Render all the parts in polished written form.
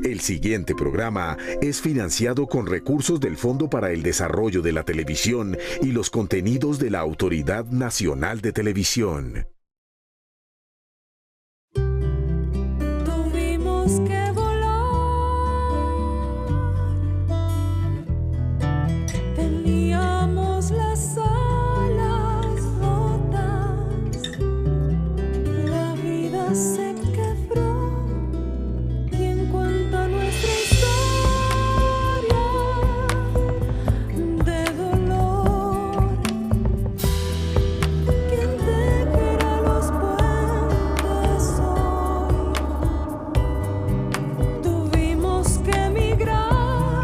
El siguiente programa es financiado con recursos del Fondo para el Desarrollo de la Televisión y los contenidos de la Autoridad Nacional de Televisión. Tuvimos que volar, teníamos las alas rotas, la vida se quebró. ¿Quién cuenta nuestra historia de dolor? ¿Quién tejerá los puentes hoy? Tuvimos que emigrar,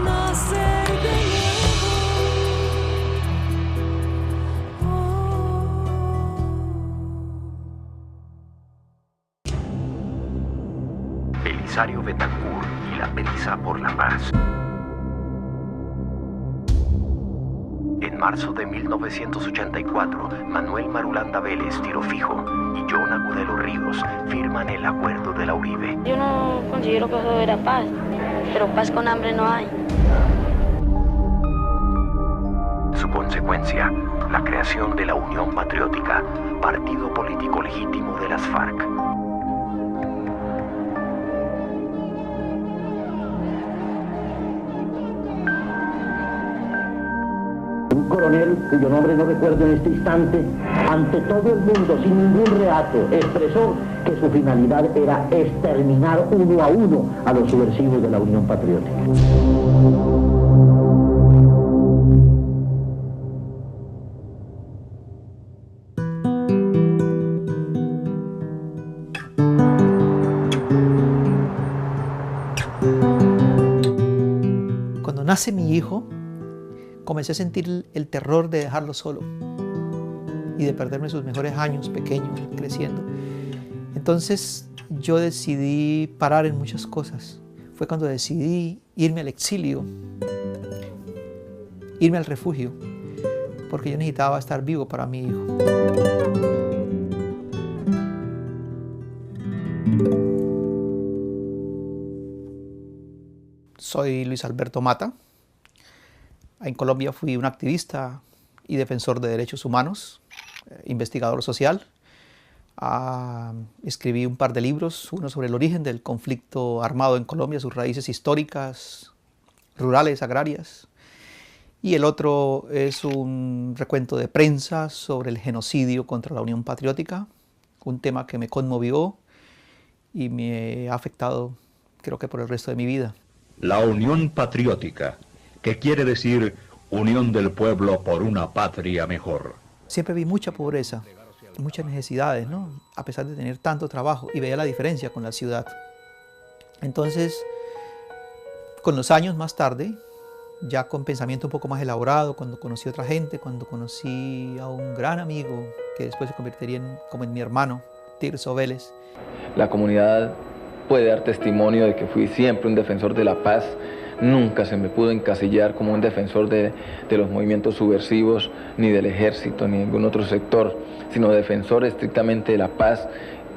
nacer de Belisario Betancur y la prisa por la paz. En marzo de 1984, Manuel Marulanda Vélez, Tiro Fijo, y John Agudelo Ríos firman el Acuerdo de la Uribe. Yo no considero que eso era paz, pero paz con hambre no hay. Su consecuencia, la creación de la Unión Patriótica, partido político legítimo de las FARC. Un coronel, cuyo nombre no recuerdo en este instante, ante todo el mundo, sin ningún reato, expresó que su finalidad era exterminar uno a los subversivos de la Unión Patriótica. Cuando nace mi hijo, comencé a sentir el terror de dejarlo solo y de perderme sus mejores años, pequeño, creciendo. Entonces yo decidí parar en muchas cosas. Fue cuando decidí irme al exilio, irme al refugio, porque yo necesitaba estar vivo para mi hijo. Soy Luis Alberto Mata. En Colombia fui un activista y defensor de derechos humanos, investigador social. Escribí un par de libros, uno sobre el origen del conflicto armado en Colombia, sus raíces históricas, rurales, agrarias. Y el otro es un recuento de prensa sobre el genocidio contra la Unión Patriótica, un tema que me conmovió y me ha afectado, creo que por el resto de mi vida. La Unión Patriótica, que quiere decir unión del pueblo por una patria mejor. Siempre vi mucha pobreza, muchas necesidades, ¿no? A pesar de tener tanto trabajo, y veía la diferencia con la ciudad. Entonces, con los años más tarde, ya con pensamiento un poco más elaborado, cuando conocí a otra gente, cuando conocí a un gran amigo que después se convertiría como en mi hermano, Tirso Vélez. La comunidad puede dar testimonio de que fui siempre un defensor de la paz. Nunca se me pudo encasillar como un defensor de los movimientos subversivos, ni del ejército, ni ningún otro sector, sino defensor estrictamente de la paz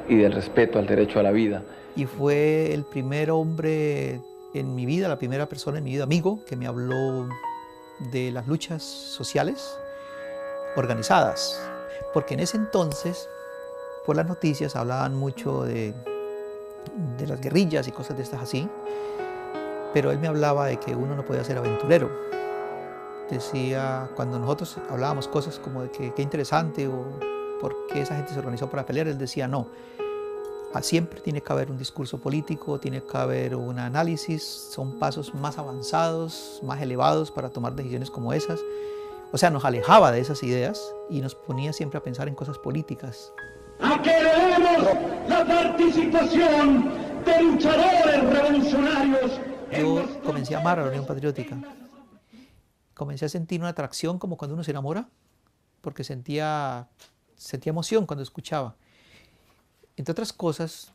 y del respeto al derecho a la vida. Y fue el primer hombre en mi vida, la primera persona en mi vida, amigo, que me habló de las luchas sociales organizadas. Porque en ese entonces, por las noticias, hablaban mucho de las guerrillas y cosas de estas así. Pero él me hablaba de que uno no podía ser aventurero. Decía, cuando nosotros hablábamos cosas como de que qué interesante o por qué esa gente se organizó para pelear, él decía no. Siempre tiene que haber un discurso político, tiene que haber un análisis, son pasos más avanzados, más elevados para tomar decisiones como esas. O sea, nos alejaba de esas ideas y nos ponía siempre a pensar en cosas políticas. A que leemos la participación de luchadores revolucionarios. Yo comencé a amar a la Unión Patriótica. Comencé a sentir una atracción como cuando uno se enamora, porque sentía emoción cuando escuchaba. Entre otras cosas,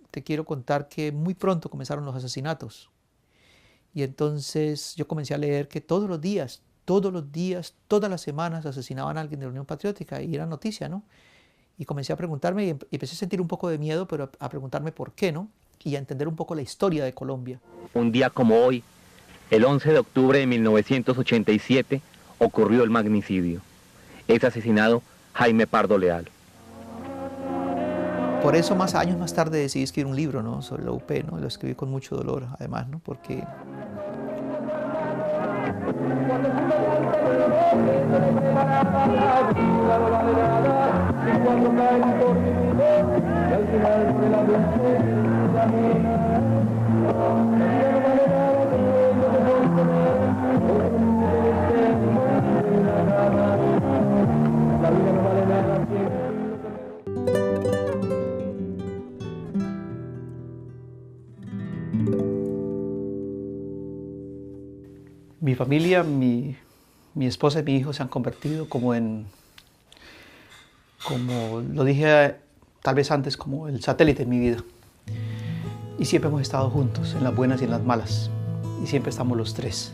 te quiero contar que muy pronto comenzaron los asesinatos. Y entonces yo comencé a leer que todos los días, todas las semanas asesinaban a alguien de la Unión Patriótica y era noticia, ¿no? Y comencé a preguntarme y empecé a sentir un poco de miedo, pero a preguntarme por qué, ¿no? y a entender un poco la historia de Colombia. Un día como hoy, el 11 de octubre de 1987, ocurrió el magnicidio. Es asesinado Jaime Pardo Leal. Por eso, años más tarde, decidí escribir un libro, ¿no?, sobre la UP, ¿no? Lo escribí con mucho dolor, además, ¿no?, porque mi familia, mi esposa y mi hijo se han convertido como lo dije tal vez antes, como el satélite en mi vida. Y siempre hemos estado juntos, en las buenas y en las malas. Y siempre estamos los tres.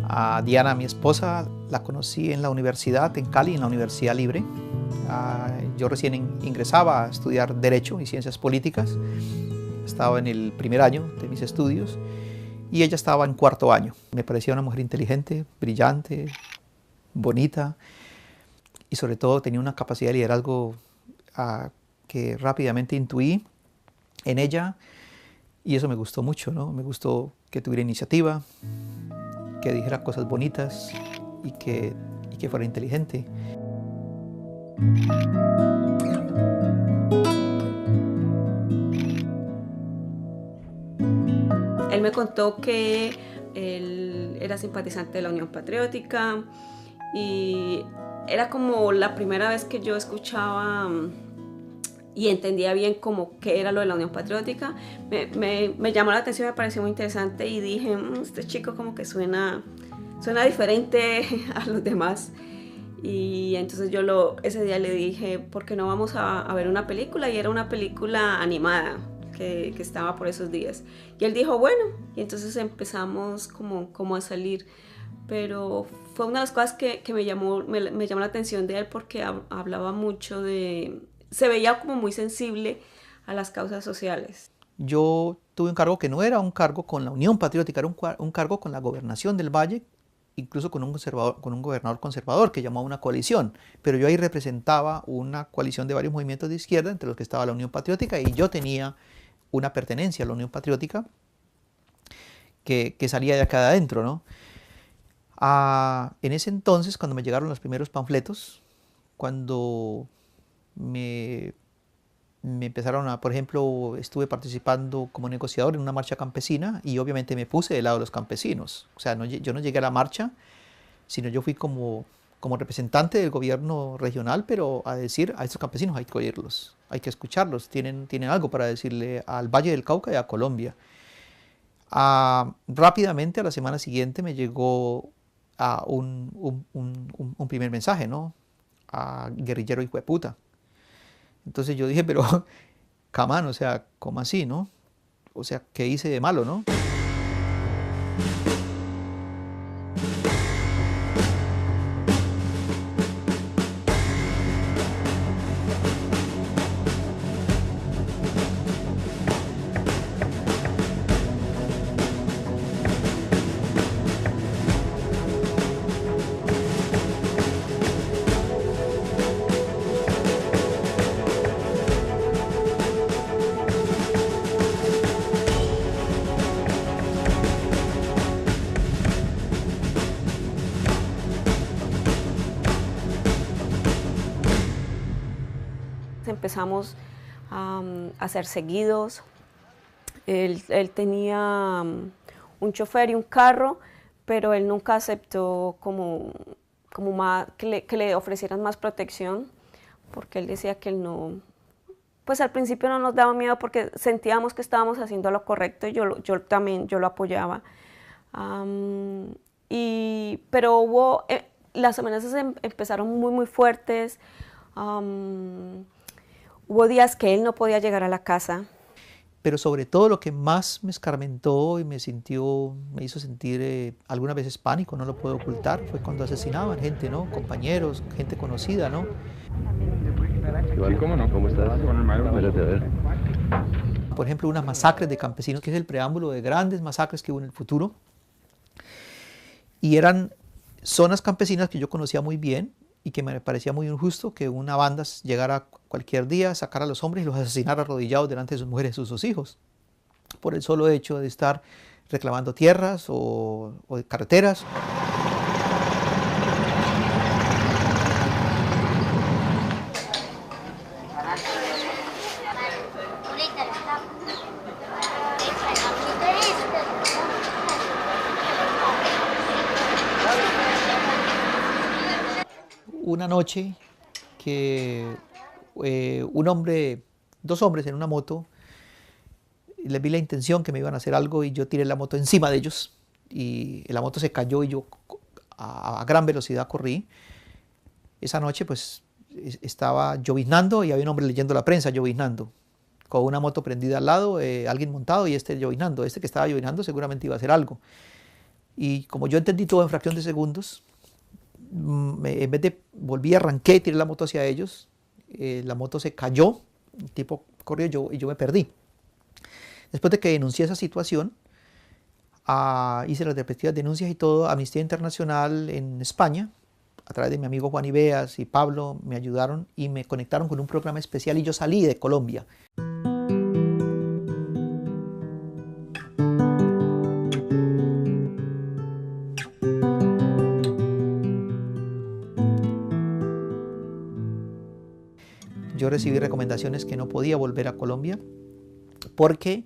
A Diana, mi esposa, la conocí en la universidad, en Cali, en la Universidad Libre. Yo recién ingresaba a estudiar Derecho y Ciencias Políticas. Estaba en el primer año de mis estudios y ella estaba en cuarto año. Me parecía una mujer inteligente, brillante, bonita y sobre todo tenía una capacidad de liderazgo que rápidamente intuí en ella y eso me gustó mucho, ¿no? Me gustó que tuviera iniciativa, que dijera cosas bonitas y que fuera inteligente. Él me contó que él era simpatizante de la Unión Patriótica y era como la primera vez que yo escuchaba y entendía bien como qué era lo de la Unión Patriótica. Me llamó la atención, me pareció muy interesante y dije, este chico como que suena diferente a los demás. Y entonces ese día le dije, ¿por qué no vamos a ver una película? Y era una película animada que estaba por esos días. Y él dijo, bueno, y entonces empezamos como a salir. Pero fue una de las cosas que me llamó la atención de él porque hablaba mucho se veía como muy sensible a las causas sociales. Yo tuve un cargo que no era un cargo con la Unión Patriótica, era un cargo con la gobernación del Valle, incluso con un gobernador conservador que llamó a una coalición, pero yo ahí representaba una coalición de varios movimientos de izquierda, entre los que estaba la Unión Patriótica, y yo tenía una pertenencia a la Unión Patriótica que salía de acá de adentro, ¿no? En ese entonces, cuando me llegaron los primeros panfletos, cuando me empezaron por ejemplo, estuve participando como negociador en una marcha campesina y obviamente me puse del lado de los campesinos. O sea, yo no llegué a la marcha, sino yo fui como representante del gobierno regional, pero a decir a estos campesinos hay que oírlos, hay que escucharlos, tienen algo para decirle al Valle del Cauca y a Colombia. Rápidamente, a la semana siguiente, me llegó un primer mensaje, ¿no? Guerrillero hijo de puta. Entonces yo dije, pero, camán, o sea, ¿cómo así, no? O sea, ¿qué hice de malo, no? Empezamos a ser seguidos. Él tenía un chofer y un carro, pero él nunca aceptó que le ofrecieran más protección, porque él decía que él no, pues al principio no nos daba miedo porque sentíamos que estábamos haciendo lo correcto y yo lo apoyaba. Pero las amenazas empezaron muy, muy fuertes. Hubo días que él no podía llegar a la casa. Pero sobre todo lo que más me escarmentó y me hizo sentir algunas veces pánico, no lo puedo ocultar, fue cuando asesinaban gente, ¿no? Compañeros, gente conocida, ¿no? Sí, ¿cómo no? ¿Cómo estás? Espérate, a ver. Por ejemplo, unas masacres de campesinos, que es el preámbulo de grandes masacres que hubo en el futuro. Y eran zonas campesinas que yo conocía muy bien y que me parecía muy injusto que una banda llegara cualquier día, sacara a los hombres y los asesinara arrodillados delante de sus mujeres y sus hijos, por el solo hecho de estar reclamando tierras o carreteras. Una noche que dos hombres en una moto, les vi la intención que me iban a hacer algo y yo tiré la moto encima de ellos y la moto se cayó y yo a gran velocidad corrí. Esa noche pues estaba lloviznando y había un hombre leyendo la prensa lloviznando, con una moto prendida al lado, alguien montado y lloviznando. Este que estaba lloviznando seguramente iba a hacer algo. Y como yo entendí todo en fracción de segundos, en vez de volví, arranqué y tiré la moto hacia ellos. La moto se cayó, el tipo corrió y yo me perdí. Después de que denuncié esa situación, hice las respectivas denuncias y todo. Amnistía Internacional en España, a través de mi amigo Juan Ibeas y Pablo, me ayudaron y me conectaron con un programa especial y yo salí de Colombia. Yo recibí recomendaciones que no podía volver a Colombia porque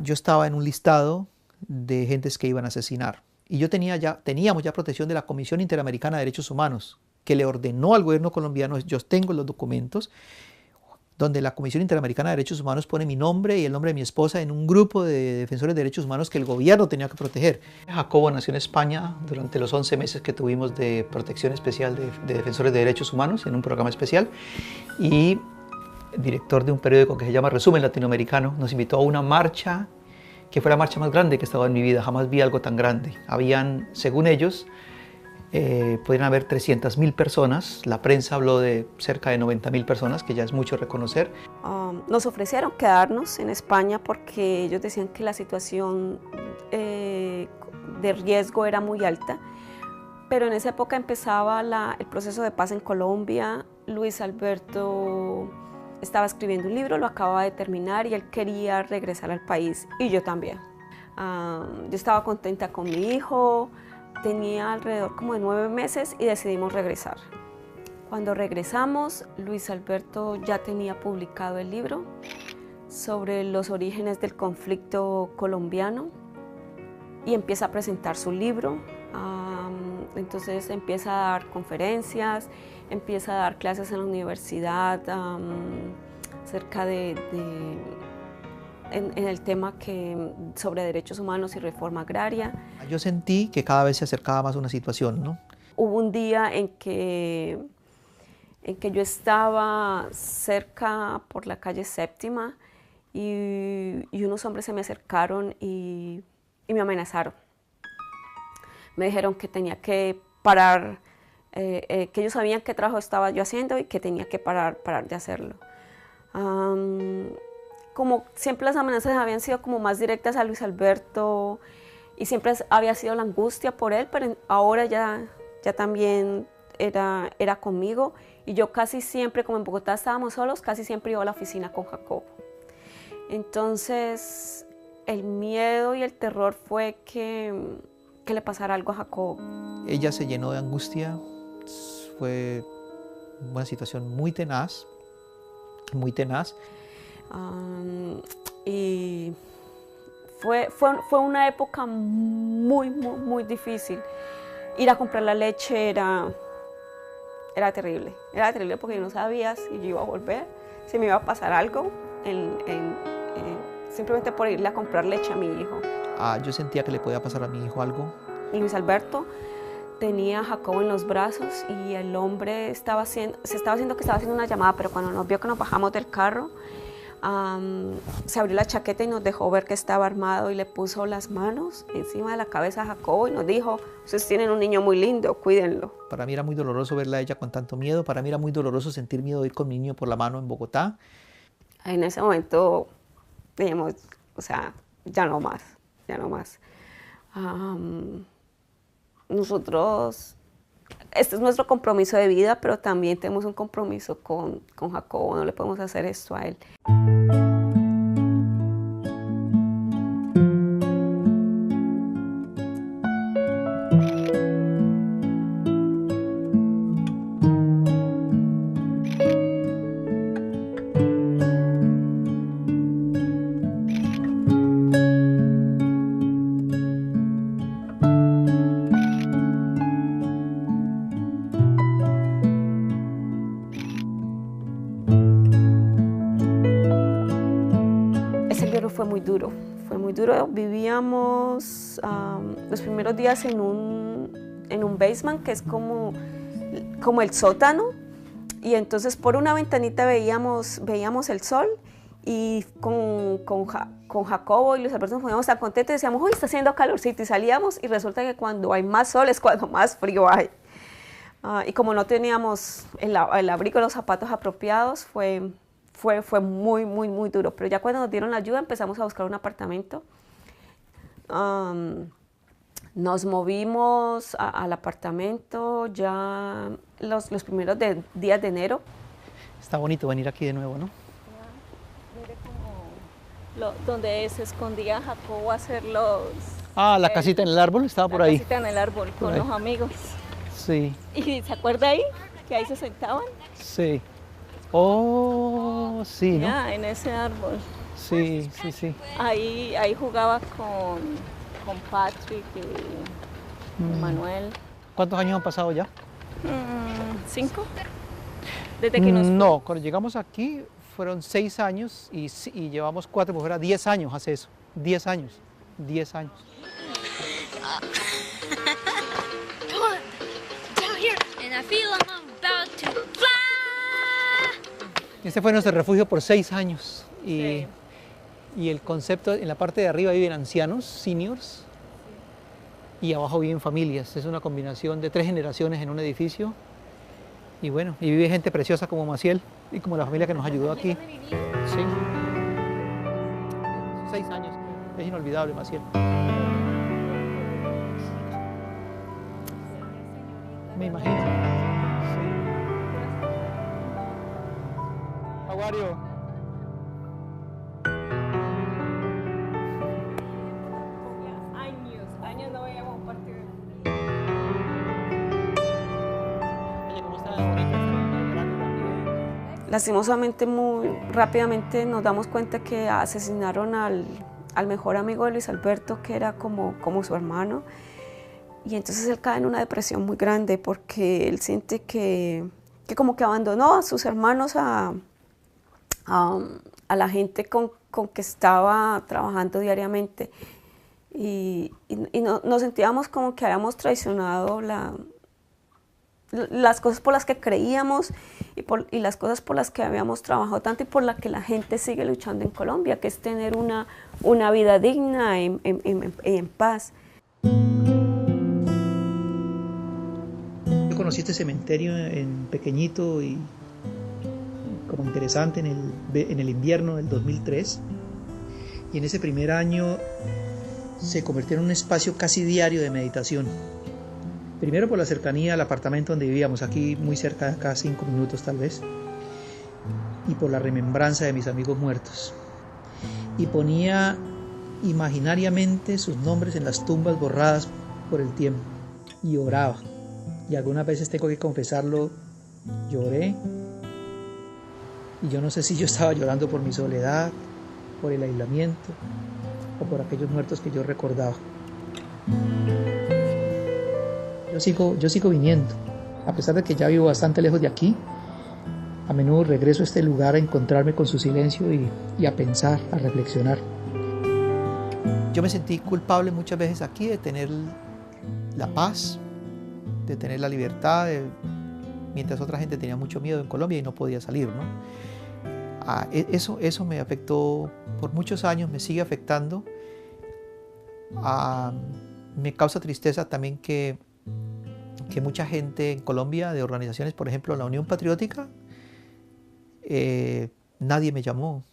yo estaba en un listado de gentes que iban a asesinar. Y teníamos ya protección de la Comisión Interamericana de Derechos Humanos, que le ordenó al gobierno colombiano, yo tengo los documentos, donde la Comisión Interamericana de Derechos Humanos pone mi nombre y el nombre de mi esposa en un grupo de defensores de derechos humanos que el gobierno tenía que proteger. Jacobo nació en España durante los 11 meses que tuvimos de protección especial de defensores de derechos humanos en un programa especial, y el director de un periódico que se llama Resumen Latinoamericano nos invitó a una marcha que fue la marcha más grande que he estado en mi vida. Jamás vi algo tan grande. Habían, según ellos, podrían haber 300.000 personas. La prensa habló de cerca de 90.000 personas, que ya es mucho reconocer. Nos ofrecieron quedarnos en España porque ellos decían que la situación de riesgo era muy alta, pero en esa época empezaba el proceso de paz en Colombia. Luis Alberto estaba escribiendo un libro, lo acababa de terminar y él quería regresar al país, y yo también. Yo estaba contenta con mi hijo, tenía alrededor como de 9 meses y decidimos regresar. Cuando regresamos, Luis Alberto ya tenía publicado el libro sobre los orígenes del conflicto colombiano y empieza a presentar su libro. Entonces empieza a dar conferencias, empieza a dar clases en la universidad acerca en el tema sobre derechos humanos y reforma agraria. Yo sentí que cada vez se acercaba más una situación, ¿no? Hubo un día en que yo estaba cerca por la calle Séptima y unos hombres se me acercaron y me amenazaron. Me dijeron que tenía que parar, que ellos sabían qué trabajo estaba yo haciendo y que tenía que parar de hacerlo. Como siempre las amenazas habían sido como más directas a Luis Alberto y siempre había sido la angustia por él, pero ahora ya también era conmigo, y yo casi siempre, como en Bogotá estábamos solos, casi siempre iba a la oficina con Jacobo. Entonces el miedo y el terror fue que le pasara algo a Jacobo. Ella se llenó de angustia, fue una situación muy tenaz, muy tenaz. Y fue una época muy difícil. Ir a comprar la leche era terrible porque yo no sabía si yo iba a volver, si me iba a pasar algo, simplemente por irle a comprar leche a mi hijo. Yo sentía que le podía pasar a mi hijo algo. Luis Alberto tenía a Jacobo en los brazos y el hombre se estaba haciendo que estaba haciendo una llamada, pero cuando nos vio que nos bajamos del carro, se abrió la chaqueta y nos dejó ver que estaba armado y le puso las manos encima de la cabeza a Jacobo y nos dijo, ustedes tienen un niño muy lindo, cuídenlo. Para mí era muy doloroso verla a ella con tanto miedo, para mí era muy doloroso sentir miedo de ir con mi niño por la mano en Bogotá. En ese momento dijimos, o sea, ya no más, ya no más. Nosotros, este es nuestro compromiso de vida, pero también tenemos un compromiso con Jacobo, no le podemos hacer esto a él. Fue muy duro. Vivíamos los primeros días en un basement que es como el sótano, y entonces por una ventanita veíamos el sol, y con Jacobo y Luis Alberto nos poníamos tan contentos y decíamos, uy, está haciendo calorcito, y salíamos y resulta que cuando hay más sol es cuando más frío hay. Y como no teníamos el abrigo y los zapatos apropiados, fue muy, muy, muy duro. Pero ya cuando nos dieron la ayuda empezamos a buscar un apartamento. Nos movimos al apartamento ya los primeros días de enero. Está bonito venir aquí de nuevo, ¿no? Mire como donde se escondía Jacobo a hacer los... Ah, la casita en el árbol, estaba por ahí. La casita en el árbol con los amigos. Sí. ¿Y se acuerda ahí? Que ahí se sentaban. Sí. Oh, sí, ¿no? Ya, en ese árbol. Sí, sí, sí. Ahí jugaba con Patrick y Manuel. ¿Cuántos años han pasado ya? 5. Desde que nos... No, cuando llegamos aquí fueron 6 años y llevamos 4, pues era 10 años hace eso. 10 años. 10 años. Este fue nuestro refugio por 6 años. Y el concepto, en la parte de arriba viven ancianos, seniors, y abajo viven familias. Es una combinación de 3 generaciones en un edificio. Y bueno, y vive gente preciosa como Maciel y como la familia que nos ayudó aquí. Sí. 6 años. Es inolvidable, Maciel. Me imagino. Sí. How are you? Años no veíamos un partido. Lastimosamente, muy rápidamente nos damos cuenta que asesinaron al mejor amigo de Luis Alberto, que era como su hermano. Y entonces él cae en una depresión muy grande porque él siente que como que abandonó a sus hermanos, a la gente con que estaba trabajando diariamente. Y nos sentíamos como que habíamos traicionado las cosas por las que creíamos y las cosas por las que habíamos trabajado tanto y por las que la gente sigue luchando en Colombia, que es tener una vida digna en paz. Yo conocí este cementerio en pequeñito y como interesante en el invierno del 2003, y en ese primer año se convirtió en un espacio casi diario de meditación. Primero por la cercanía al apartamento donde vivíamos, aquí muy cerca de acá, 5 minutos tal vez, y por la remembranza de mis amigos muertos. Y ponía imaginariamente sus nombres en las tumbas borradas por el tiempo y oraba. Y algunas veces, tengo que confesarlo, lloré. Y yo no sé si yo estaba llorando por mi soledad, por el aislamiento o por aquellos muertos que yo recordaba. Yo sigo viniendo, a pesar de que ya vivo bastante lejos de aquí. A menudo regreso a este lugar a encontrarme con su silencio y a pensar, a reflexionar. Yo me sentí culpable muchas veces aquí de tener la paz, de tener la libertad, mientras otra gente tenía mucho miedo en Colombia y no podía salir, ¿no? Eso me afectó por muchos años, me sigue afectando. Me causa tristeza también que mucha gente en Colombia, de organizaciones, por ejemplo, la Unión Patriótica, nadie me llamó,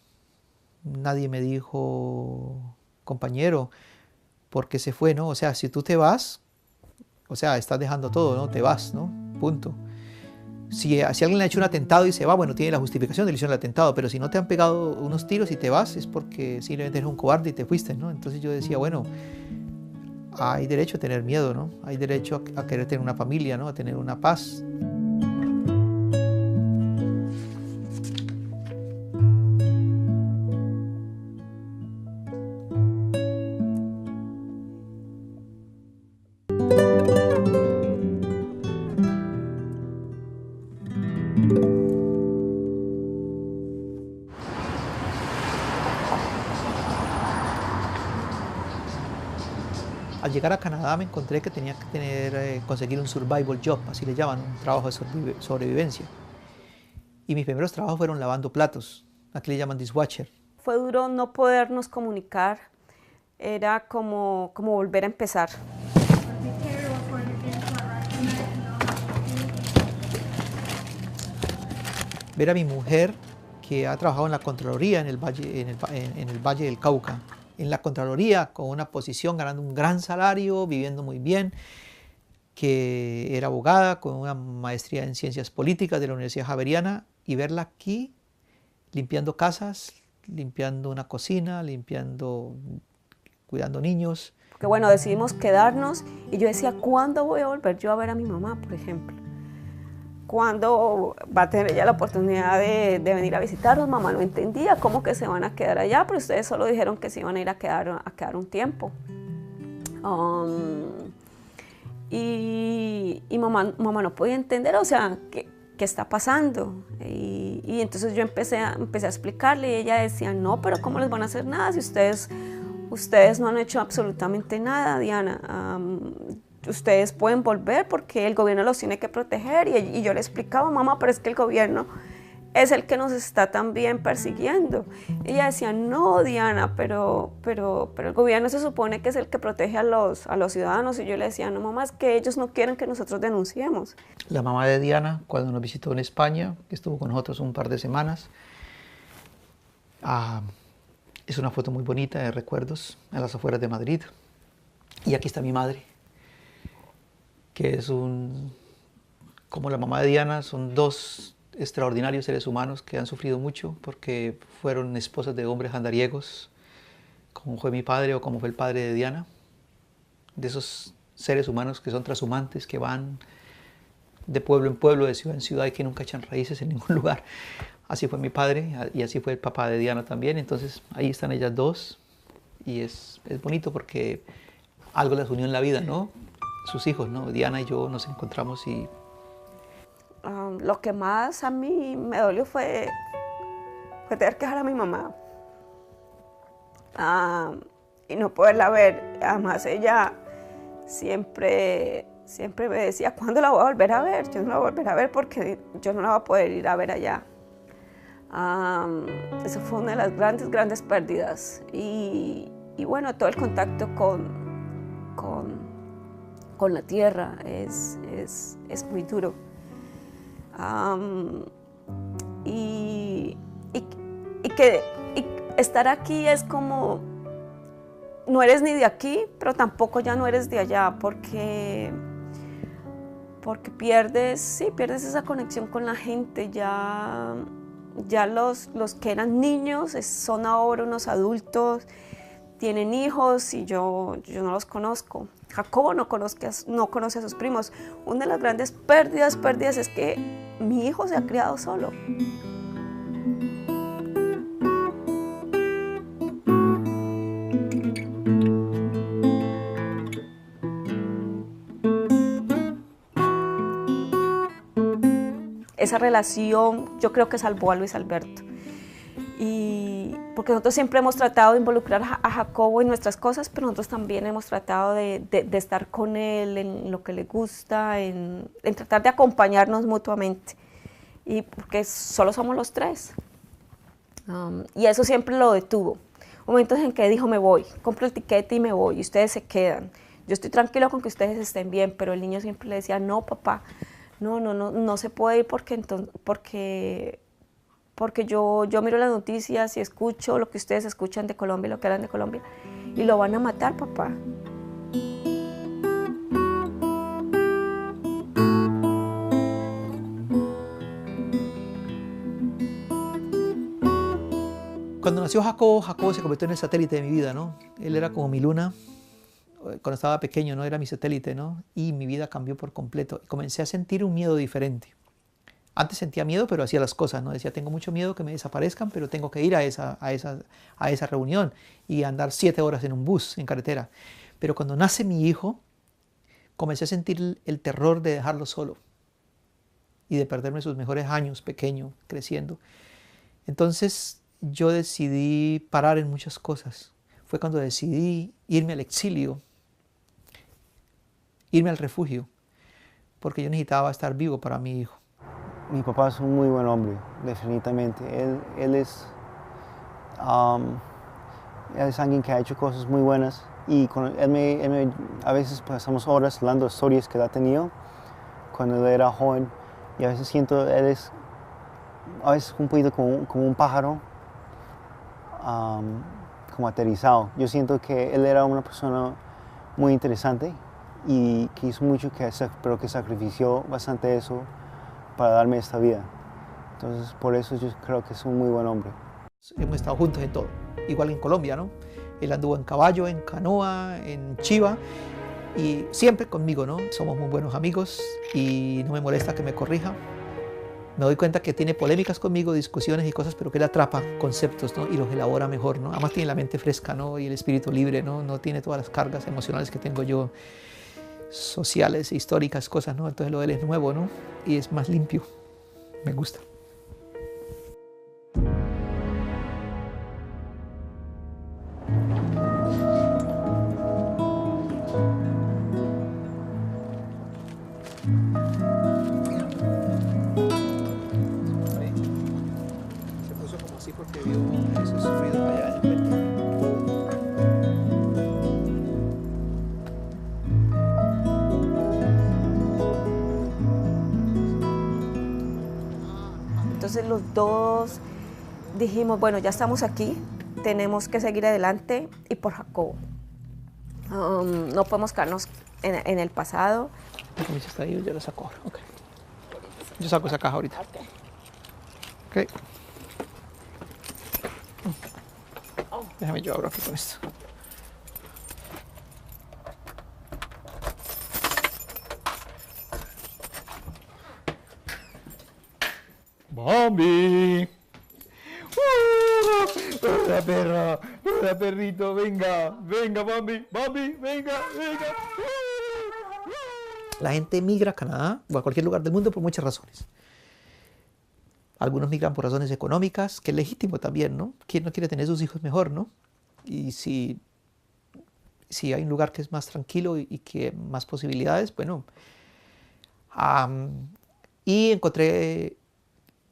nadie me dijo, compañero, ¿por qué se fue? ¿No? O sea, si tú te vas, o sea, estás dejando todo, ¿no? Te vas, ¿no? Punto. Si alguien le ha hecho un atentado y se va, bueno, tiene la justificación de le hicieron el atentado, pero si no te han pegado unos tiros y te vas, es porque simplemente eres un cobarde y te fuiste, ¿no? Entonces yo decía, bueno, hay derecho a tener miedo, ¿no? Hay derecho a querer tener una familia, ¿no? A tener una paz. Al llegar a Canadá me encontré que tenía que conseguir un survival job, así le llaman, un trabajo de sobrevivencia. Y mis primeros trabajos fueron lavando platos, aquí le llaman dishwasher. Fue duro no podernos comunicar, era como volver a empezar. Ver a mi mujer, que ha trabajado en la Contraloría en el Valle del Cauca, en la Contraloría, con una posición, ganando un gran salario, viviendo muy bien, que era abogada, con una maestría en Ciencias Políticas de la Universidad Javeriana, y verla aquí limpiando casas, limpiando una cocina, cuidando niños. Porque bueno, decidimos quedarnos, y yo decía, ¿cuándo voy a volver yo a ver a mi mamá, por ejemplo? ¿Cuándo va a tener ella la oportunidad de venir a visitarnos? Mamá no entendía cómo que se van a quedar allá, pero ustedes solo dijeron que se iban a ir a quedar un tiempo. Y mamá no podía entender, o sea, ¿qué está pasando? Y entonces yo empecé a explicarle y ella decía, no, pero ¿cómo les van a hacer nada si ustedes no han hecho absolutamente nada, Diana? Ustedes pueden volver porque el gobierno los tiene que proteger. Y yo le explicaba, mamá, pero es que el gobierno es el que nos está también persiguiendo. Y ella decía, no, Diana, pero el gobierno se supone que es el que protege a los ciudadanos. Y yo le decía, no, mamá, es que ellos no quieren que nosotros denunciemos. La mamá de Diana, cuando nos visitó en España, que estuvo con nosotros un par de semanas, es una foto muy bonita de recuerdos a las afueras de Madrid. Y aquí está mi madre, que es como la mamá de Diana, son dos extraordinarios seres humanos que han sufrido mucho porque fueron esposas de hombres andariegos, como fue mi padre o como fue el padre de Diana, de esos seres humanos que son trashumantes, que van de pueblo en pueblo, de ciudad en ciudad y que nunca echan raíces en ningún lugar. Así fue mi padre y así fue el papá de Diana también. Entonces ahí están ellas dos y es bonito porque algo las unió en la vida, ¿no? Sus hijos, ¿no? Diana y yo nos encontramos y... Lo que más a mí me dolió fue tener que dejar a mi mamá y no poderla ver. Además ella siempre me decía, ¿cuándo la voy a volver a ver? Yo no la voy a volver a ver porque yo no la voy a poder ir a ver allá. Eso fue una de las grandes pérdidas. Y bueno, todo el contacto con la tierra es muy duro. Y estar aquí es como, no eres ni de aquí, pero tampoco ya no eres de allá, porque pierdes esa conexión con la gente. Ya los que eran niños son ahora unos adultos, tienen hijos y yo no los conozco. Jacobo no conoce a sus primos. Una de las grandes pérdidas es que mi hijo se ha criado solo. Esa relación yo creo que salvó a Luis Alberto. Porque nosotros siempre hemos tratado de involucrar a Jacobo en nuestras cosas, pero nosotros también hemos tratado de estar con él en lo que le gusta, en tratar de acompañarnos mutuamente. Y porque solo somos los tres. Y eso siempre lo detuvo. Momentos en que dijo, me voy, compro el tiquete y me voy, y ustedes se quedan. Yo estoy tranquilo con que ustedes estén bien, pero el niño siempre le decía, no, papá, no se puede ir porque yo miro las noticias y escucho lo que ustedes escuchan de Colombia, lo que hablan de Colombia, y lo van a matar, papá. Cuando nació Jacobo, Jacobo se convirtió en el satélite de mi vida, ¿no? Él era como mi luna. Cuando estaba pequeño, ¿no? Era mi satélite, ¿no? Y mi vida cambió por completo. Comencé a sentir un miedo diferente. Antes sentía miedo, pero hacía las cosas, ¿no? Decía, tengo mucho miedo que me desaparezcan, pero tengo que ir a esa reunión y andar 7 horas en un bus, en carretera. Pero cuando nace mi hijo, comencé a sentir el terror de dejarlo solo y de perderme sus mejores años, pequeño, creciendo. Entonces yo decidí parar en muchas cosas. Fue cuando decidí irme al exilio, irme al refugio, porque yo necesitaba estar vivo para mi hijo. Mi papá es un muy buen hombre, definitivamente. Él es alguien que ha hecho cosas muy buenas y a veces pasamos horas hablando de historias que él ha tenido cuando él era joven y a veces siento él es a veces un poquito como un pájaro como aterrizado. Yo siento que él era una persona muy interesante y que hizo mucho, pero que sacrifició bastante eso para darme esta vida. Entonces, por eso yo creo que es un muy buen hombre. Hemos estado juntos en todo, igual en Colombia, ¿no? Él anduvo en caballo, en canoa, en chiva y siempre conmigo, ¿no? Somos muy buenos amigos y no me molesta que me corrija. Me doy cuenta que tiene polémicas conmigo, discusiones y cosas, pero que él atrapa conceptos, ¿no? Y los elabora mejor, ¿no? Además tiene la mente fresca, ¿no? Y el espíritu libre, ¿no? No tiene todas las cargas emocionales que tengo yo, sociales, históricas, cosas, ¿no? Entonces lo de él es nuevo, ¿no? Y es más limpio. Me gusta. Se puso como así porque vio esos ruidos allá en el frente. Entonces los dos dijimos, bueno, ya estamos aquí, tenemos que seguir adelante y por Jacobo. No podemos quedarnos en el pasado. La camisa está ahí, yo la saco ahora. Okay. Yo saco esa caja ahorita. Okay. Déjame yo abro aquí con esto. ¡Bambi! ¡Hola, perra! ¡Hola, perrito! ¡Venga! ¡Venga, Bambi! ¡Bambi! ¡Venga! ¡Venga! La gente migra a Canadá o a cualquier lugar del mundo por muchas razones. Algunos migran por razones económicas, que es legítimo también, ¿no? ¿Quién no quiere tener sus hijos mejor, no? Y si hay un lugar que es más tranquilo y que más posibilidades, bueno. Y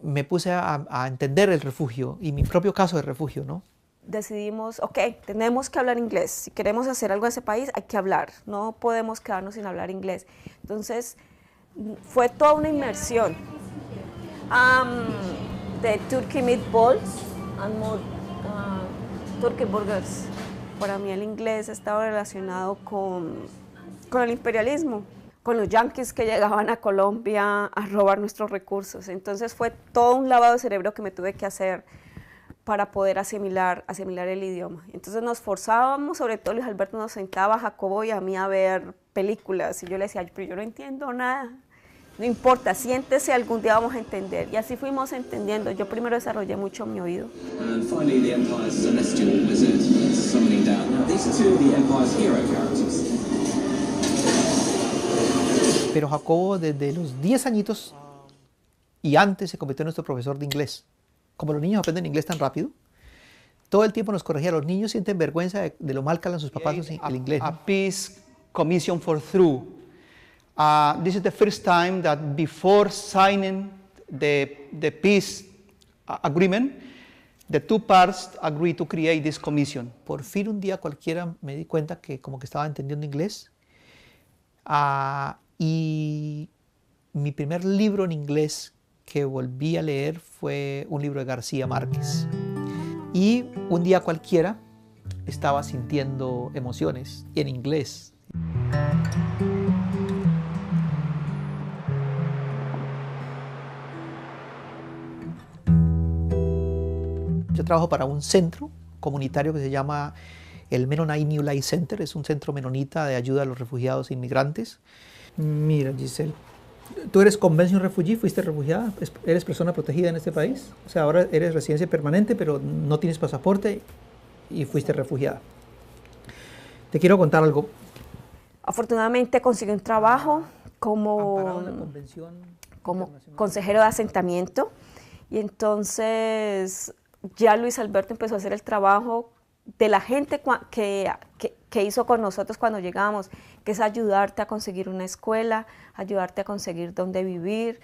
me puse a entender el refugio y mi propio caso de refugio, ¿no? Decidimos, ok, tenemos que hablar inglés. Si queremos hacer algo en ese país, hay que hablar. No podemos quedarnos sin hablar inglés. Entonces, fue toda una inmersión. The turkey meatballs and more turkey burgers. Para mí el inglés estaba relacionado con el imperialismo, con los yanquis que llegaban a Colombia a robar nuestros recursos. Entonces fue todo un lavado de cerebro que me tuve que hacer para poder asimilar el idioma. Entonces nos forzábamos, sobre todo Luis Alberto nos sentaba a Jacobo y a mí a ver películas y yo le decía, pero yo no entiendo nada. No importa, siéntese, algún día vamos a entender. Y así fuimos entendiendo. Yo primero desarrollé mucho mi oído. And finally, the Empire's celestial wizard summoning down. Now, these are two of the Empire's hero characters. Pero Jacobo desde los 10 añitos y antes se convirtió en nuestro profesor de inglés. Como los niños aprenden inglés tan rápido, todo el tiempo nos corregía. Los niños sienten vergüenza de lo mal que hablan sus papás el inglés, ¿no? A Peace Commission for Through. This is the first time that before signing the peace agreement, the two parts agreed to create this commission. Por fin un día cualquiera me di cuenta que como que estaba entendiendo inglés. Y mi primer libro en inglés que volví a leer fue un libro de García Márquez. Y un día cualquiera estaba sintiendo emociones en inglés. Yo trabajo para un centro comunitario que se llama el Mennonite New Life Center. Es un centro menonita de ayuda a los refugiados e inmigrantes. Mira, Giselle, ¿tú eres Convention Refugee? ¿Fuiste refugiada? ¿Eres persona protegida en este país? O sea, ahora eres residencia permanente, pero no tienes pasaporte y fuiste refugiada. Te quiero contar algo. Afortunadamente conseguí un trabajo como consejero de asentamiento, y entonces ya Luis Alberto empezó a hacer el trabajo de la gente que hizo con nosotros cuando llegábamos, que es ayudarte a conseguir una escuela, ayudarte a conseguir dónde vivir,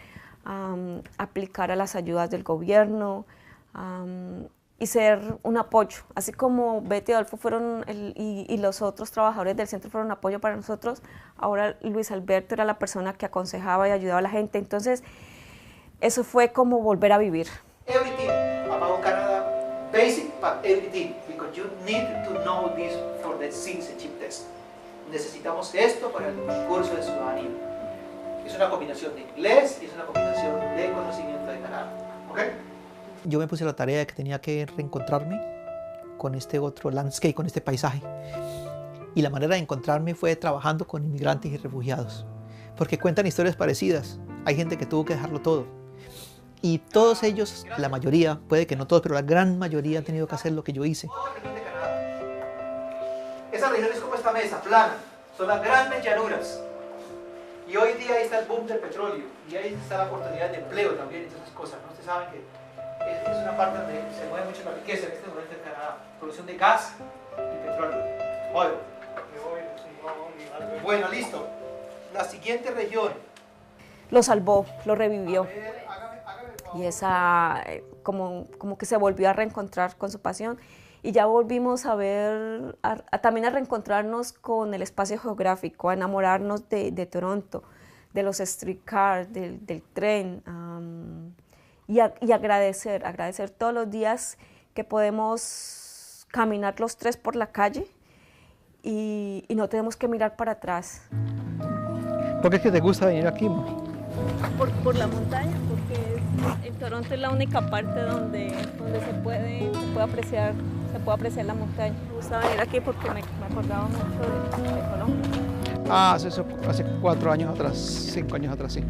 aplicar a las ayudas del gobierno y ser un apoyo. Así como Betty y Adolfo fueron y los otros trabajadores del centro fueron un apoyo para nosotros, ahora Luis Alberto era la persona que aconsejaba y ayudaba a la gente. Entonces, eso fue como volver a vivir. Everything about Canada, basic, but everything, because you need to know this for the citizenship test. Necesitamos esto para el curso de ciudadanía. Es una combinación de inglés y es una combinación de conocimiento de Canadá. ¿Okay? Yo me puse la tarea de que tenía que reencontrarme con este otro landscape, con este paisaje. Y la manera de encontrarme fue trabajando con inmigrantes y refugiados, porque cuentan historias parecidas. Hay gente que tuvo que dejarlo todo. Y todos ellos, la mayoría, puede que no todos, pero la gran mayoría han tenido que hacer lo que yo hice. Esa región es como esta mesa, plana. Son las grandes llanuras. Y hoy día ahí está el boom del petróleo. Y ahí está la oportunidad de empleo también y todas esas cosas, ¿no? Ustedes saben que es una parte donde se mueve mucho la riqueza en este momento en Canadá. Producción de gas y petróleo. Oil. Bueno, listo. La siguiente región. Lo salvó, lo revivió. Y esa, como que se volvió a reencontrar con su pasión. Y ya volvimos a ver, también a reencontrarnos con el espacio geográfico, a enamorarnos de Toronto, de los streetcars, del tren. Y agradecer todos los días que podemos caminar los tres por la calle y no tenemos que mirar para atrás. ¿Por qué es que te gusta venir aquí? Por la montaña, porque en Toronto es la única parte donde se puede apreciar la montaña. Me gusta venir aquí porque me acordaba mucho de Colombia. Hace 4 años atrás, 5 años atrás, sí.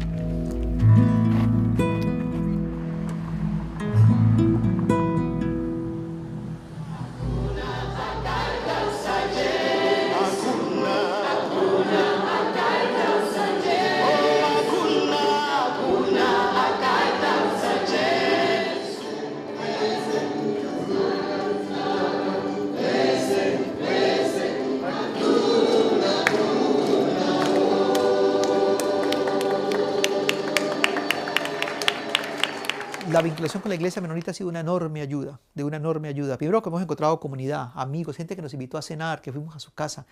La vinculación con la iglesia menonita ha sido una enorme ayuda, de una enorme ayuda. Primero que hemos encontrado comunidad, amigos, gente que nos invitó a cenar, que fuimos a su casa,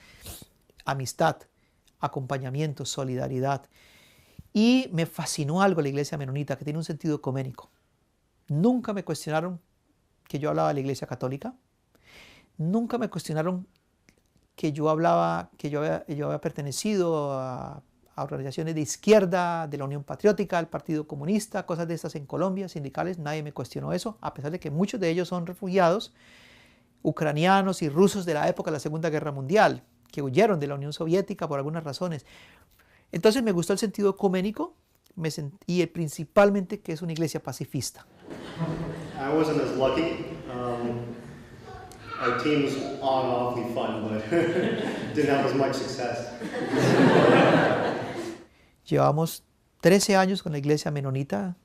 amistad, acompañamiento, solidaridad. Y me fascinó algo la iglesia menonita, que tiene un sentido ecuménico. Nunca me cuestionaron que yo hablaba de la iglesia católica. Nunca me cuestionaron que yo había pertenecido a organizaciones de izquierda, de la Unión Patriótica, al Partido Comunista, cosas de estas en Colombia, sindicales. Nadie me cuestionó eso, a pesar de que muchos de ellos son refugiados ucranianos y rusos de la época de la Segunda Guerra Mundial, que huyeron de la Unión Soviética por algunas razones. Entonces me gustó el sentido ecuménico y principalmente que es una iglesia pacifista. I wasn't as lucky. Our team was on awfully fun, but didn't have as much success. Llevamos 13 años con la iglesia menonita.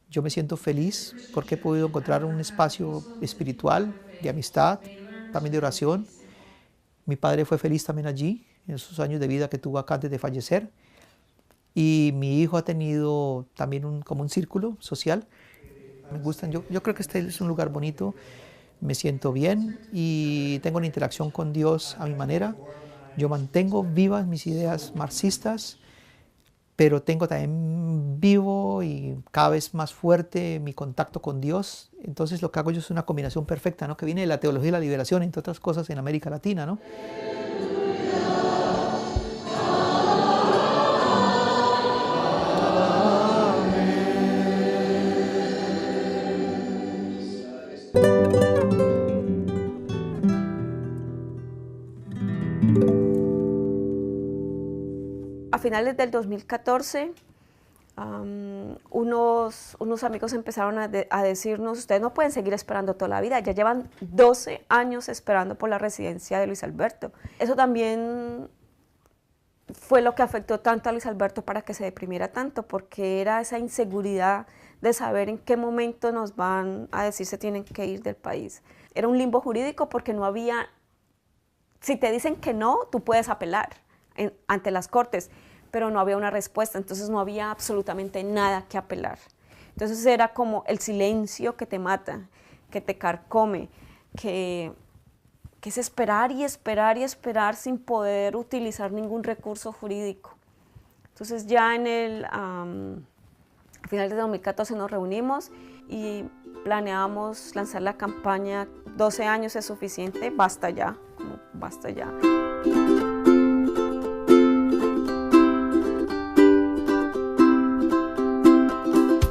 Yo me siento feliz porque he podido encontrar un espacio espiritual, de amistad, también de oración. Mi padre fue feliz también allí, en esos años de vida que tuvo acá antes de fallecer. Y mi hijo ha tenido también como un círculo social. Me gustan, yo creo que este es un lugar bonito, me siento bien y tengo una interacción con Dios a mi manera. Yo mantengo vivas mis ideas marxistas, pero tengo también vivo y cada vez más fuerte mi contacto con Dios. Entonces lo que hago yo es una combinación perfecta, ¿no? Que viene de la teología de la liberación, entre otras cosas, en América Latina, ¿no? A finales del 2014, unos amigos empezaron a decirnos, ustedes no pueden seguir esperando toda la vida, ya llevan 12 años esperando por la residencia de Luis Alberto. Eso también fue lo que afectó tanto a Luis Alberto para que se deprimiera tanto, porque era esa inseguridad de saber en qué momento nos van a decir se tienen que ir del país. Era un limbo jurídico porque no había, si te dicen que no, tú puedes apelar ante las cortes, pero no había una respuesta, entonces no había absolutamente nada que apelar. Entonces era como el silencio que te mata, que te carcome, que es esperar y esperar y esperar sin poder utilizar ningún recurso jurídico. Entonces ya a finales de 2014 nos reunimos y planeábamos lanzar la campaña 12 años es suficiente, basta ya, como basta ya.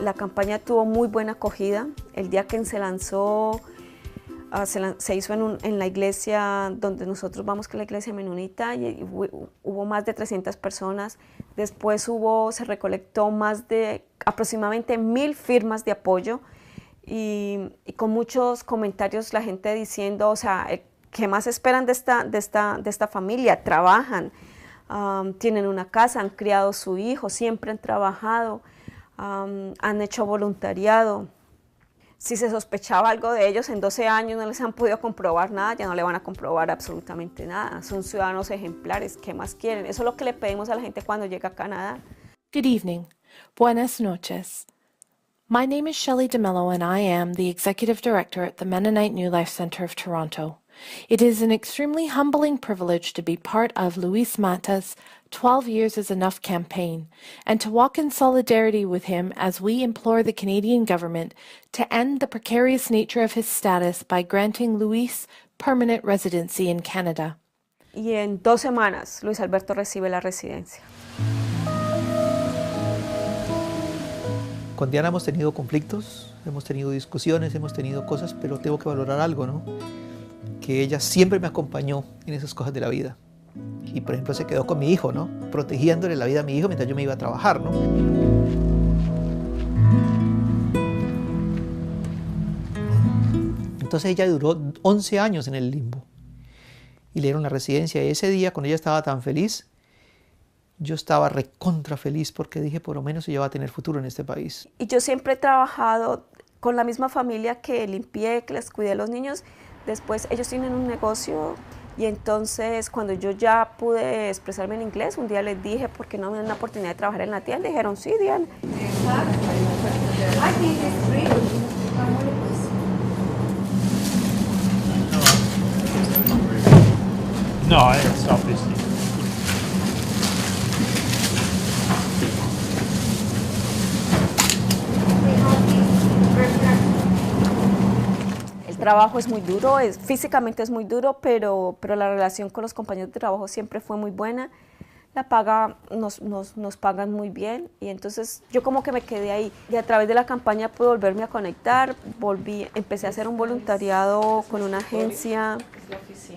La campaña tuvo muy buena acogida. El día que se lanzó, se hizo en la iglesia donde nosotros vamos, que es la iglesia menonita, y hubo más de 300 personas. Después se recolectó más de aproximadamente 1000 firmas de apoyo y con muchos comentarios, la gente diciendo, o sea, ¿qué más esperan de esta familia? Trabajan, tienen una casa, han criado su hijo, siempre han trabajado. Han hecho voluntariado. Si se sospechaba algo de ellos, en 12 años no les han podido comprobar nada, ya no le van a comprobar absolutamente nada. Son ciudadanos ejemplares, ¿qué más quieren? Eso es lo que le pedimos a la gente cuando llega a Canadá. Good evening. Buenas noches. My name is Shelley DeMello and I am the Executive Director at the Mennonite New Life Center of Toronto. It is an extremely humbling privilege to be part of Luis Mata's 12 Years is Enough campaign and to walk in solidarity with him as we implore the Canadian government to end the precarious nature of his status by granting Luis permanent residency in Canada. Y en 2 semanas Luis Alberto recibe la residencia. Con Diana hemos tenido conflictos, hemos tenido discusiones, hemos tenido cosas, pero tengo que valorar algo, ¿no? Que ella siempre me acompañó en esas cosas de la vida. Y por ejemplo se quedó con mi hijo, ¿no? Protegiéndole la vida a mi hijo mientras yo me iba a trabajar, ¿no? Entonces ella duró 11 años en el limbo y le dieron la residencia. Y ese día, cuando ella estaba tan feliz, yo estaba recontra feliz porque dije, por lo menos ella va a tener futuro en este país. Y yo siempre he trabajado con la misma familia que limpié, que les cuidé a los niños. Después ellos tienen un negocio y entonces cuando yo ya pude expresarme en inglés, un día les dije, ¿por qué no me dan la oportunidad de trabajar en la tienda? Dijeron, sí, Diana. No, I didn't stop this thing. El trabajo es muy duro, físicamente es muy duro, pero la relación con los compañeros de trabajo siempre fue muy buena. La paga, nos pagan muy bien y entonces yo como que me quedé ahí. Y a través de la campaña pude volverme a conectar, empecé a hacer un voluntariado con una agencia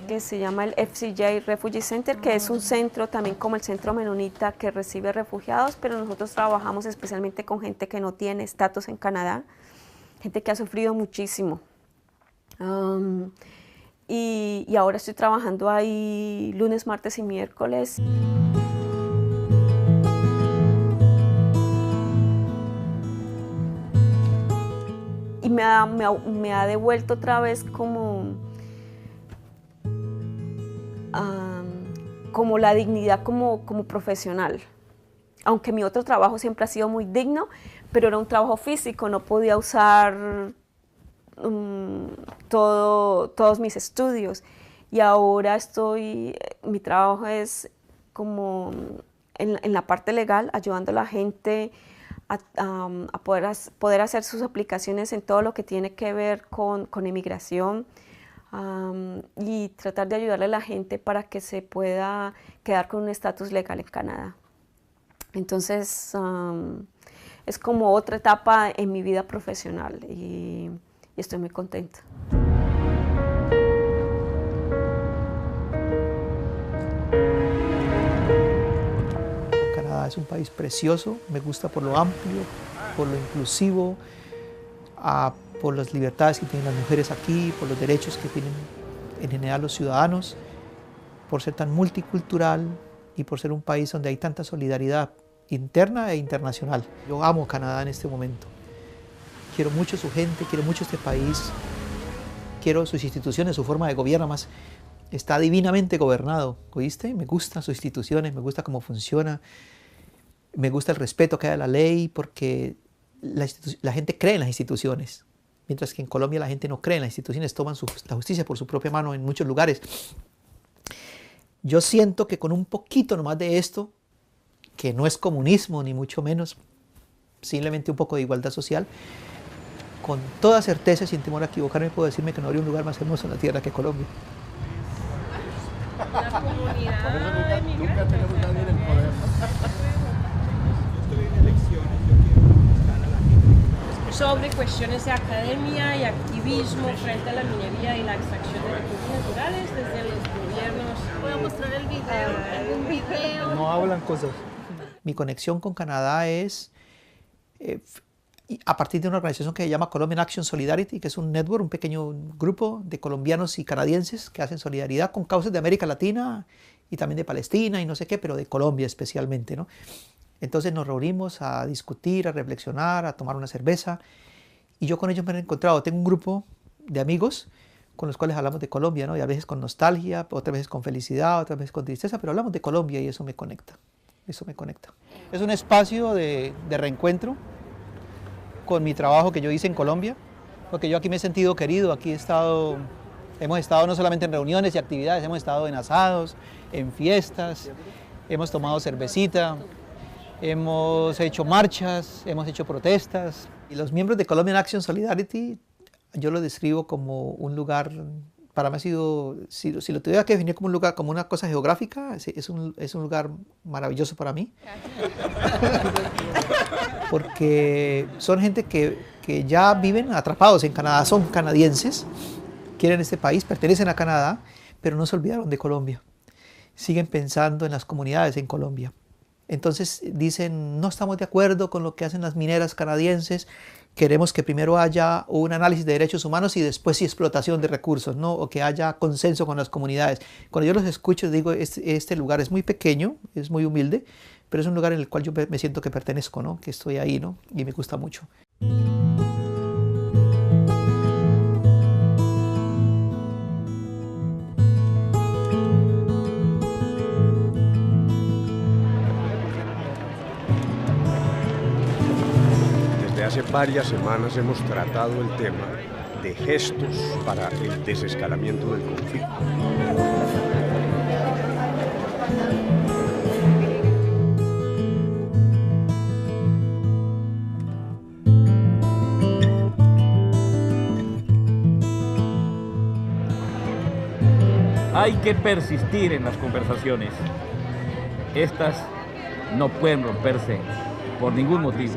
que se llama el FCJ Refugee Center, que es un centro también como el Centro Menonita que recibe refugiados, pero nosotros trabajamos especialmente con gente que no tiene estatus en Canadá, gente que ha sufrido muchísimo. Y ahora estoy trabajando ahí lunes, martes y miércoles. Y me ha devuelto otra vez como la dignidad como profesional. aunque mi otro trabajo siempre ha sido muy digno, pero era un trabajo físico, no podía usar todos mis estudios. Y ahora mi trabajo es como en la parte legal, ayudando a la gente a poder hacer sus aplicaciones en todo lo que tiene que ver con inmigración, y tratar de ayudarle a la gente para que se pueda quedar con un estatus legal en Canadá. Entonces, es como otra etapa en mi vida profesional y estoy muy contenta. Canadá es un país precioso, me gusta por lo amplio, por lo inclusivo, por las libertades que tienen las mujeres aquí, por los derechos que tienen en general los ciudadanos, por ser tan multicultural y por ser un país donde hay tanta solidaridad interna e internacional. Yo amo Canadá en este momento. Quiero mucho su gente, quiero mucho este país, quiero sus instituciones, su forma de gobierno, más está divinamente gobernado, ¿oíste? Me gustan sus instituciones, me gusta cómo funciona, me gusta el respeto que hay a la ley, porque la gente cree en las instituciones, mientras que en Colombia la gente no cree en las instituciones, toman la justicia por su propia mano en muchos lugares. Yo siento que con un poquito nomás de esto, que no es comunismo ni mucho menos, simplemente un poco de igualdad social, con toda certeza, sin temor a equivocarme, puedo decirme que no habría un lugar más hermoso en la tierra que Colombia. La comunidad nunca tenemos nadie en el poder. Yo estoy en elecciones, yo quiero conquistar a la gente. Sobre cuestiones de academia y activismo frente a la minería y la extracción de recursos naturales desde los gobiernos. Voy a mostrar el video, algún video. No hablan cosas. Mi conexión con Canadá es a partir de una organización que se llama Colombian Action Solidarity, que es un network, un pequeño grupo de colombianos y canadienses que hacen solidaridad con causas de América Latina y también de Palestina y no sé qué, pero de Colombia especialmente, ¿no? Entonces nos reunimos a discutir, a reflexionar, a tomar una cerveza, y yo con ellos me he encontrado. Tengo un grupo de amigos con los cuales hablamos de Colombia, ¿no? Y a veces con nostalgia, otras veces con felicidad, otras veces con tristeza, pero hablamos de Colombia y eso me conecta. Eso me conecta. Es un espacio de reencuentro con mi trabajo que yo hice en Colombia, porque yo aquí me he sentido querido, aquí hemos estado no solamente en reuniones y actividades, hemos estado en asados, en fiestas, hemos tomado cervecita, hemos hecho marchas, hemos hecho protestas. Y los miembros de Colombian Action Solidarity, yo lo describo como un lugar, para mí ha sido, si lo tuviera que definir como un lugar, como una cosa geográfica, es un lugar maravilloso para mí. Porque son gente que ya viven atrapados en Canadá, son canadienses, quieren este país, pertenecen a Canadá, pero no se olvidaron de Colombia. Siguen pensando en las comunidades en Colombia. Entonces dicen, no estamos de acuerdo con lo que hacen las mineras canadienses, queremos que primero haya un análisis de derechos humanos y después sí explotación de recursos, ¿no? O que haya consenso con las comunidades. Cuando yo los escucho, digo, este lugar es muy pequeño, es muy humilde, pero es un lugar en el cual yo me siento que pertenezco, ¿no? Que estoy ahí, ¿no? Y me gusta mucho. Desde hace varias semanas hemos tratado el tema de gestos para el desescalamiento del conflicto. Hay que persistir en las conversaciones. Estas no pueden romperse por ningún motivo.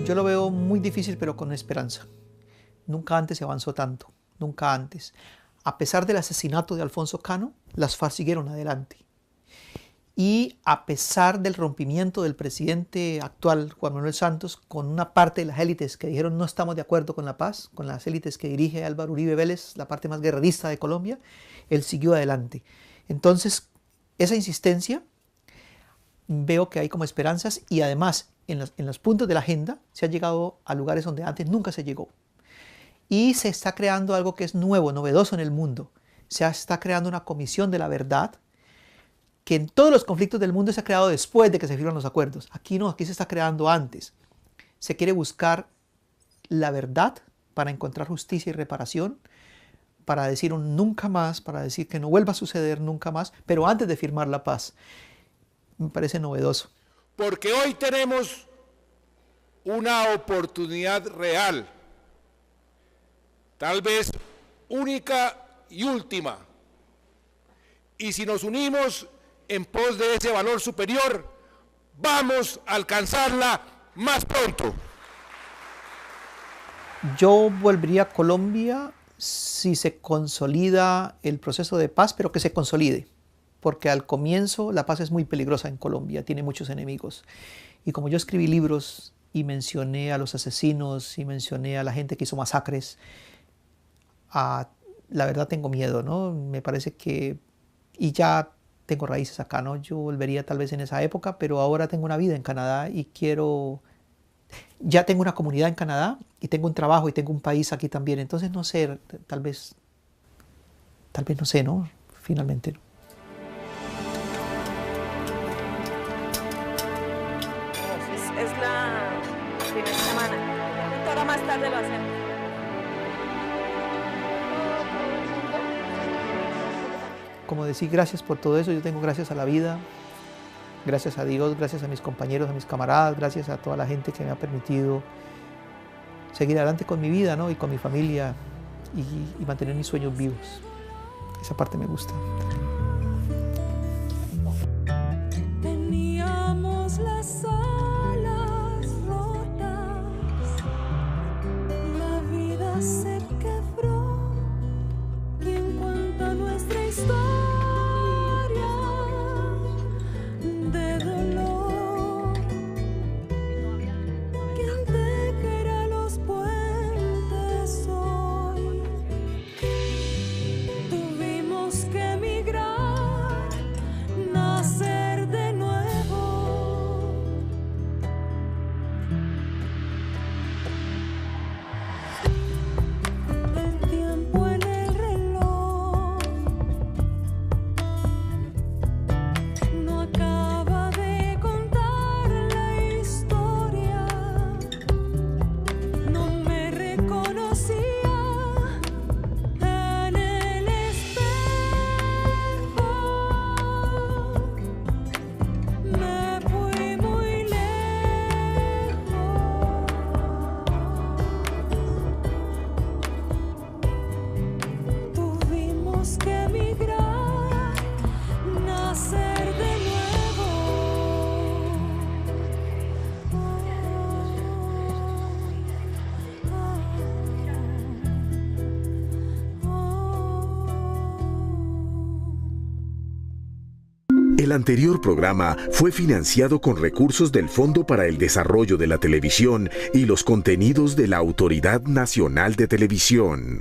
Yo lo veo muy difícil, pero con esperanza. Nunca antes se avanzó tanto, nunca antes. A pesar del asesinato de Alfonso Cano, las FARC siguieron adelante. Y a pesar del rompimiento del presidente actual, Juan Manuel Santos, con una parte de las élites que dijeron no estamos de acuerdo con la paz, con las élites que dirige Álvaro Uribe Vélez, la parte más guerrerista de Colombia, él siguió adelante. Entonces, esa insistencia veo que hay como esperanzas y además en los puntos de la agenda se ha llegado a lugares donde antes nunca se llegó. Y se está creando algo que es nuevo, novedoso en el mundo. Se está creando una comisión de la verdad que en todos los conflictos del mundo se ha creado después de que se firman los acuerdos. Aquí no, aquí se está creando antes. Se quiere buscar la verdad para encontrar justicia y reparación, para decir un nunca más, para decir que no vuelva a suceder nunca más, pero antes de firmar la paz. Me parece novedoso. Porque hoy tenemos una oportunidad real, tal vez única y última. Y si nos unimos en pos de ese valor superior, vamos a alcanzarla más pronto. Yo volvería a Colombia si se consolida el proceso de paz, pero que se consolide, porque al comienzo la paz es muy peligrosa en Colombia, tiene muchos enemigos. Y como yo escribí libros y mencioné a los asesinos y mencioné a la gente que hizo masacres, la verdad tengo miedo, ¿no? Me parece que, y ya tengo raíces acá, ¿no? Yo volvería tal vez en esa época, pero ahora tengo una vida en Canadá y ya tengo una comunidad en Canadá y tengo un trabajo y tengo un país aquí también. Entonces no sé, tal vez no sé, ¿no? Finalmente no. Es la primera semana. 20 horas más tarde lo hacemos. Como decir gracias por todo eso, yo tengo gracias a la vida, gracias a Dios, gracias a mis compañeros, a mis camaradas, gracias a toda la gente que me ha permitido seguir adelante con mi vida, ¿no? Y con mi familia y mantener mis sueños vivos. Esa parte me gusta. Teníamos las alas rotas, la vida se quebró y en cuanto a nuestra historia de dolor, quien tejerá los puentes hoy, tuvimos que emigrar, nacer de nuevo. El tiempo en el reloj no acaba de contar la historia. No me reconocía en el espejo. Me fui muy lejos. Tuvimos que emigrar, nacer de nuevo. El anterior programa fue financiado con recursos del Fondo para el Desarrollo de la Televisión y los contenidos de la Autoridad Nacional de Televisión.